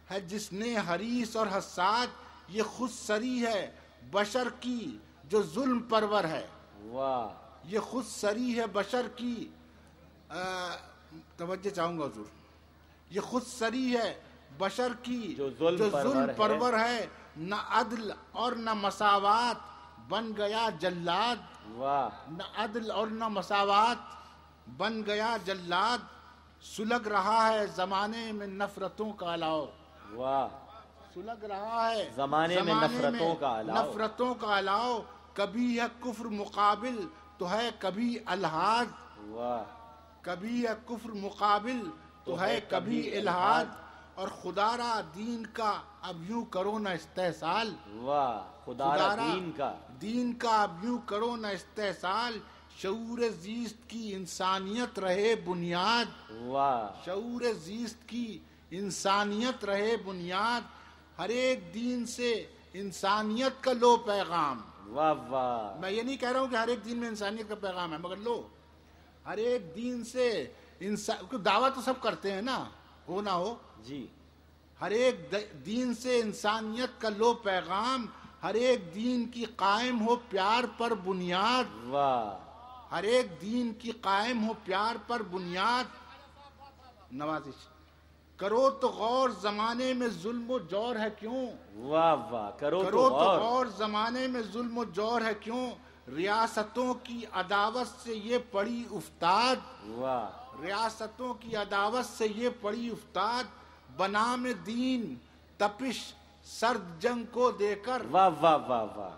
ہے جس نے حریص اور حساد، یہ خود سری ہے بشر کی جو ظلم پرور ہے. واہ یہ خود سری ہے بشر کی، توجہ چاہوں گا حضور، یہ خود سری ہے بشر کی جو ظلم پرور ہے، نہ عدل اور نہ مساوات بن گیا جلاد. واہ نہ عدل اور نہ مساوات بن گیا جلاد، سلگ رہا ہے زمانے میں نفرتوں کا الاؤ. واہ سلگ رہا ہے زمانے میں نفرتوں کا الاؤ. نفرتوں کا الاؤ، کبھی ہے کفر مقابل تو ہے کبھی الحاد. واہ کبھی ہے کفر مقابل تو ہے کبھی الحاد، اور خدا را دین کا اب یوں کرو نہ استحصال. واہ خدا را دین کا اب یوں کرو نہ استحصال، شعور زیست کی انسانیت رہے بنیاد. واہ شعور زیست کی انسانیت رہے بنیاد، ہر ایک دین سے انسانیت کا لو پیغام. واہ واہ میں یہ نہیں کہہ رہا ہوں کہ ہر ایک دین میں انسانیت کا پیغام ہے، مگر لو ہر ایک دین سے دعویٰ تو سب کرتے ہیں نا، ہو نہ ہو. جی ہر ایک دین سے انسانیت کا لو پیغام، ہر ایک دین کی قائم ہو پیار پر بنیاد. واہ ہر ایک دین کی قائم ہو پیار پر بنیاد. نوازش کرو تو غور زمانے میں ظلم و جور ہے کیوں. واہ واہ کرو تو غور زمانے میں ظلم و جور ہے کیوں، ریاستوں کی عداوت سے یہ پڑی افتاد. واہ ریاستوں کی عداوت سے یہ پڑی افتاد، بنام دین تپش سرد جنگ کو دے کر. واہ واہ واہ واہ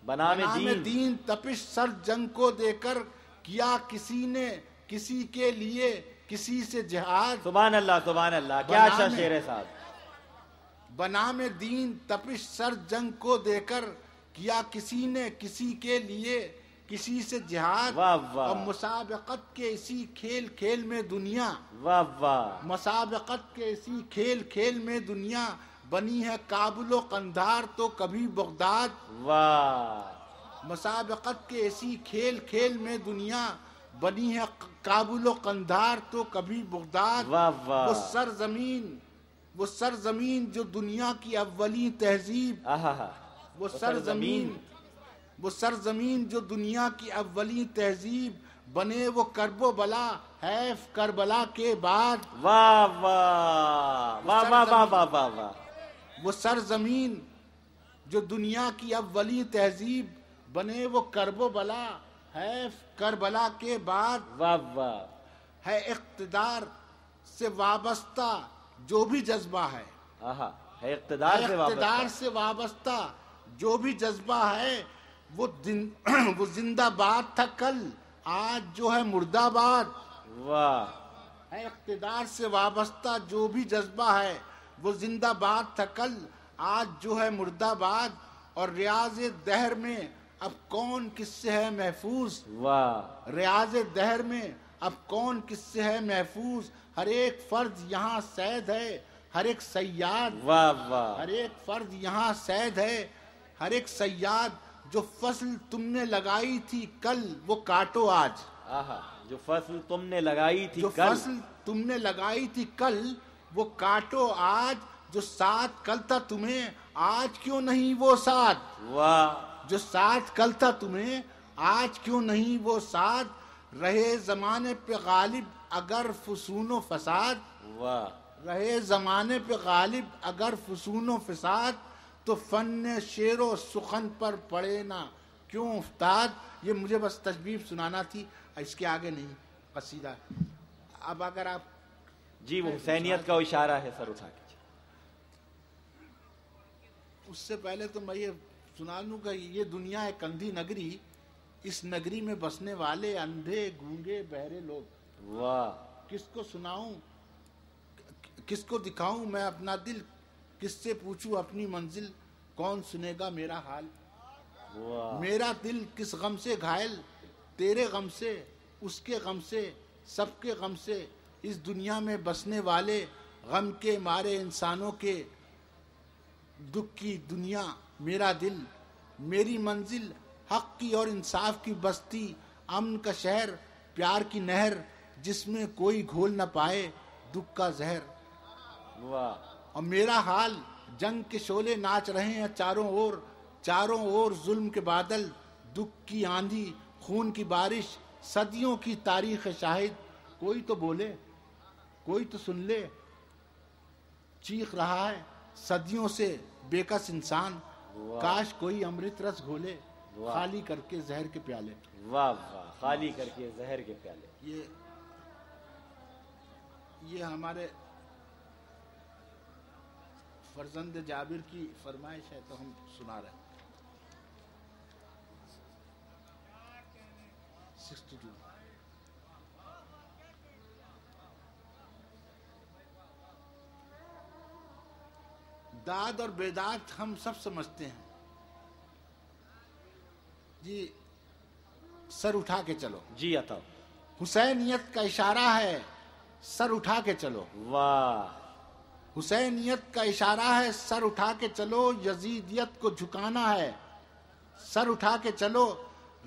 بنام دین تپش سرد جنگ کو دے کر، کیا کسی نے کسی کے لیے کسی سے جہاد. سبحان اللہ سبحان اللہ، کیا اچھا شعر ہے صاحب. بنام دین تپش سرد جنگ کو دے کر، کیا کسی نے کسی کے لیے کسی سے جہاد. واہ واہ اور مسابقت کے اسی کھیل کھیل میں دنیا، واہ واہ مسابقت کے اسی کھیل کھیل میں دنیا، بنی ہے کابل و قندھار تو کبھی بغداد. واہ مسابقت کے اسی کھیل کھیل میں دنیا، بنی ہے کابل و قندھار تو کبھی بغداد. واہ واہ وہ سرزمین جو دنیا کی اولین تہذیب، وہ سرزمین جو دنیا کی اولین تہذیب، بنے وہ کرب و بلا حیف کربلا کے بعد. واہ واہ واہ واہ واہ واہ واہ واہ وہ سرزمین جو دنیا کی اولین تہذیب، بنے وہ کرب و بلا حیف کربلا کے بعد. واہ واہ ہے اقتدار سے وابستہ جو بھی جذبہ ہے، ہے اقتدار سے وابستہ جو بھی جذبہ ہے، وہ زندہ باد تھا کل، آج جو ہے مردہ باد. واہ ہے اقتدار سے وابستہ جو بھی جذبہ ہے، وہ زندہ باد تھا کل، آج جو ہے مردہ باد. اور ریاض دہر میں اب کون کس سے ہے محفوظ. واہ ریاض دہر میں اب کون کس سے ہے محفوظ، ہر ایک فرد یہاں سید ہے ہر ایک سیاد. واہ واہ ہر ایک فرد یہاں سید ہے ہر ایک سیاد. جو فصل تم نے لگائی تھی کل وہ کاٹو آج. جو فصل تم نے لگائی تھی جو فصل تم نے لگائی تھی کل وہ کاٹو آج. جو ساتھ کل تھا تمہیں آج کیوں نہیں وہ ساتھ. واہ جو ساتھ کل تھا تمہیں آج کیوں نہیں وہ ساتھ. رہے زمانے پہ غالب اگر فسون و فساد. واہ رہے زمانے پہ غالب اگر فسون و فساد، تو فن شعر و سخن پر پڑے نہ کیوں افتاد. یہ مجھے بس تشبیہ سنانا تھی، اس کے آگے نہیں قصیدہ. اب اگر آپ جی وہ حسینیت کا اشارہ ہے، سر اٹھا کے. اس سے پہلے تو میں یہ سنا لوں کہ یہ دنیا ہے کندھی نگری، اس نگری میں بسنے والے اندھے گونگے بہرے لوگ. واہ کس کو سناؤں کس کو دکھاؤں میں اپنا دل، کس سے پوچھوں اپنی منزل، کون سنے گا میرا حال. میرا دل کس غم سے گھائل، تیرے غم سے، اس کے غم سے، سب کے غم سے. اس دنیا میں بسنے والے غم کے مارے انسانوں کے دکھ کی دنیا میرا دل. میری منزل حق کی اور انصاف کی بستی، امن کا شہر، پیار کی نہر، جس میں کوئی گھول نہ پائے دکھ کا زہر. واہ اور میرا حال جنگ کے شعلے ناچ رہے ہیں چاروں اور ظلم کے بادل، دکھ کی آندھی، خون کی بارش، صدیوں کی تاریخ شاہد. کوئی تو بولے، کوئی تو سن لے، چیخ رہا ہے صدیوں سے بے کس انسان. کاش کوئی امرت رس گھولے، خالی کر کے زہر کے پیالے. واہ واہ، خالی کر کے زہر کے پیالے. یہ ہمارے فرزند جابر کی فرمائش ہے تو ہم سنا رہے ہیں. 62. داد اور بیداد ہم سب سمجھتے ہیں جی. سر اٹھا کے چلو. جی عطا. حسینیت کا اشارہ ہے، سر اٹھا کے چلو. واہ. حسینیت کا اشارہ ہے، سر اٹھا کے چلو. یزیدیت کو جھکانا ہے، سر اٹھا کے چلو.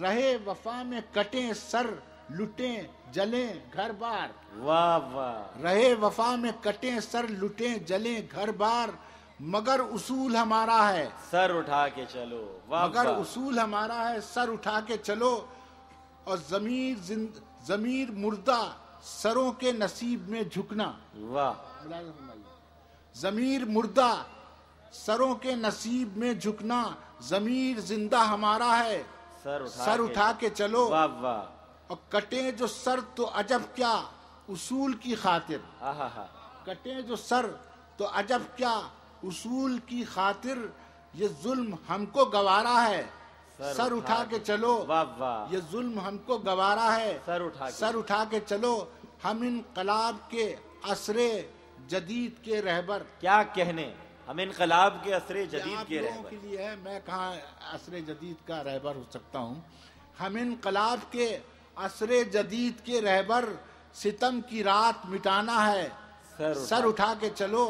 رہے وفا میں کٹیں سر، لٹیں جلیں گھر بار. واہ واہ. رہے وفا میں کٹیں سر، لٹیں جلیں گھر بار. مگر اصول ہمارا ہے، سر اٹھا کے چلو. واہ مگر واہ. اصول ہمارا ہے، سر اٹھا کے چلو. اور ضمیر مردہ سروں کے نصیب میں جھکنا. واہ. ضمیر مردہ سروں کے نصیب میں جھکنا. ضمیر زندہ ہمارا ہے، سر اٹھا کے چلو. واہ واہ. اور کٹیں جو سر تو عجب کیا اصول کی خاطر. کٹیں جو سر تو عجب کیا اصول کی خاطر. یہ ظلم ہم کو گوارا ہے، سر اٹھا کے چلو. واہ واہ. یہ ظلم ہم کو گوارا ہے، سر اٹھا کے چلو. ہم انقلاب کے عصر جدید کے رہبر. کیا کہنے، ہم انقلاب کے عصر جدید آپ کے لوگوں رہبر. کے لیے ہے، میں کہاں عصر جدید کا رہبر ہو سکتا ہوں. ہم انقلاب کے عصر جدید کے رہبر. ستم کی رات مٹانا ہے، سر اٹھا کے چلو.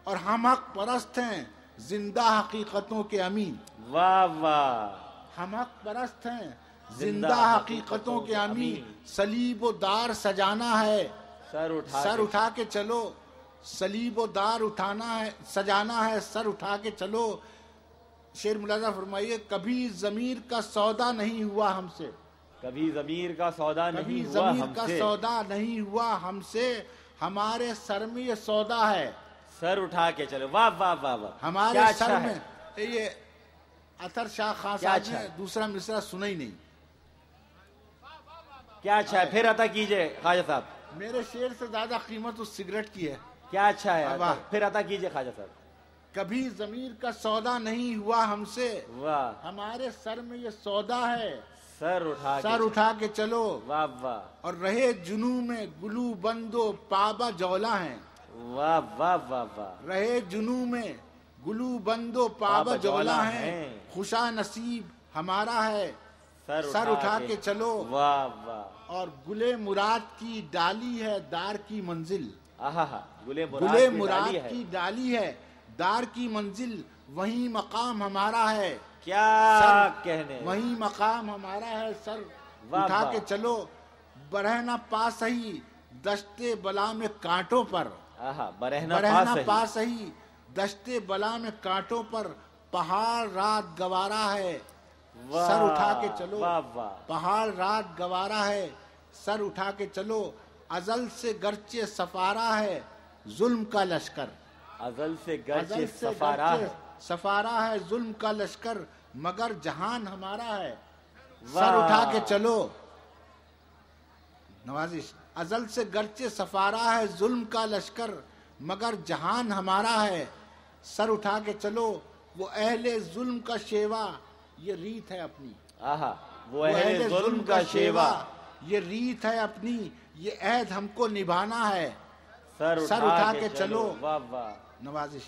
اور ہم حق پرست ہیں، زندہ حقیقتوں کے امین. واہ واہ. ہم حق پرست ہیں، زندہ حقیقتوں کے امین. صلیب و دار سجانا ہے، سر اٹھا کے چلو. صلیب و دار اٹھانا ہے، سجانا ہے، سر اٹھا کے چلو. شعر ملاحظہ فرمائیے. کبھی ضمیر کا سودا نہیں ہوا ہم سے، کبھی ضمیر کا سودا کبھی نہیں ہوا ضمیر ہم کا سے. سودا نہیں ہوا ہم سے. ہمارے سر میں یہ سودا ہے، سر اٹھا کے چلو. واہ واہ واہ واہ. ہمارے کیا سر اچھا میں. ہے. یہ اطہر شاہ خان کیا صاحب اچھا نے ہے. دوسرا مصرع سنا ہی نہیں. کیا اچھا ہے، پھر عطا کیجئے خواجہ صاحب. میرے شعر سے زیادہ قیمت اس سگریٹ کی ہے. کیا اچھا ہے، واہ. پھر عطا کیجئے خواجہ صاحب. کبھی ضمیر کا سودا نہیں ہوا ہم سے، واہ. ہمارے سر میں یہ سودا ہے، سر اٹھا کے چلو. واہ واہ. اور رہے جنوں میں گلو بندو پابا جولا ہیں. واہ واہ واہ واہ. رہے جنوں میں گلو بندو پابا جولا ہیں. خوشا نصیب ہمارا ہے، سر اٹھا کے چلو. واہ واہ. اور گلے مراد کی ڈالی ہے دار کی منزل. گلے مراد کی ڈالی ہے دار کی منزل. وہی مقام ہمارا ہے، کیا کہنے. وہی مقام ہمارا ہے، سر واہ اٹھا واہ. کے چلو. برہنہ پا سہی دشتے بلا میں کانٹوں پر. برہنہ پا سہی دشتے بلا میں کانٹوں پر. پہاڑ رات گوارا ہے، سر اٹھا کے چلو. واہ واہ. پہاڑ رات گوارا ہے، سر اٹھا کے چلو. ازل سے گرچہ سفارا ہے ظلم کا لشکر. ازل سے ازل گرچہ سے سفارا ہے ظلم کا لشکر. مگر جہان ہمارا ہے، سر اٹھا کے چلو. نوازش. ازل سے گرچہ سفارا ہے ظلم کا لشکر، مگر جہان ہمارا ہے، سر اٹھا کے چلو. وہ اہل ظلم کا شیوا یہ ریت ہے اپنی. وہ اہل ظلم کا شیوا یہ ریت ہے اپنی. یہ عہد ہم کو نبھانا ہے، سر اٹھا کے چلو. واہ واہ. نوازش.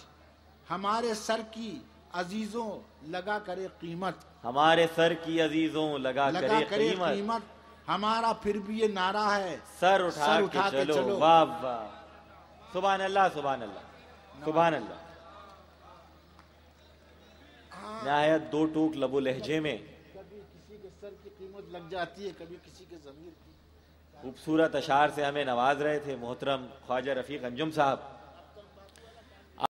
ہمارے سر کی عزیزوں لگا کرے قیمت. ہمارے سر کی عزیزوں لگا کرے قیمت. ہمارا پھر بھی یہ نعرہ ہے، سر اٹھا کے چلو. واہ واہ. سبحان اللہ سبحان اللہ سبحان اللہ. نہایت دو ٹوک لب و لہجے میں کبھی کسی کے سر کی قیمت لگ جاتی ہے، کبھی کسی کے ضمیر کی. خوبصورت اشعار سے ہمیں نواز رہے تھے محترم خواجہ رفیق انجم صاحب.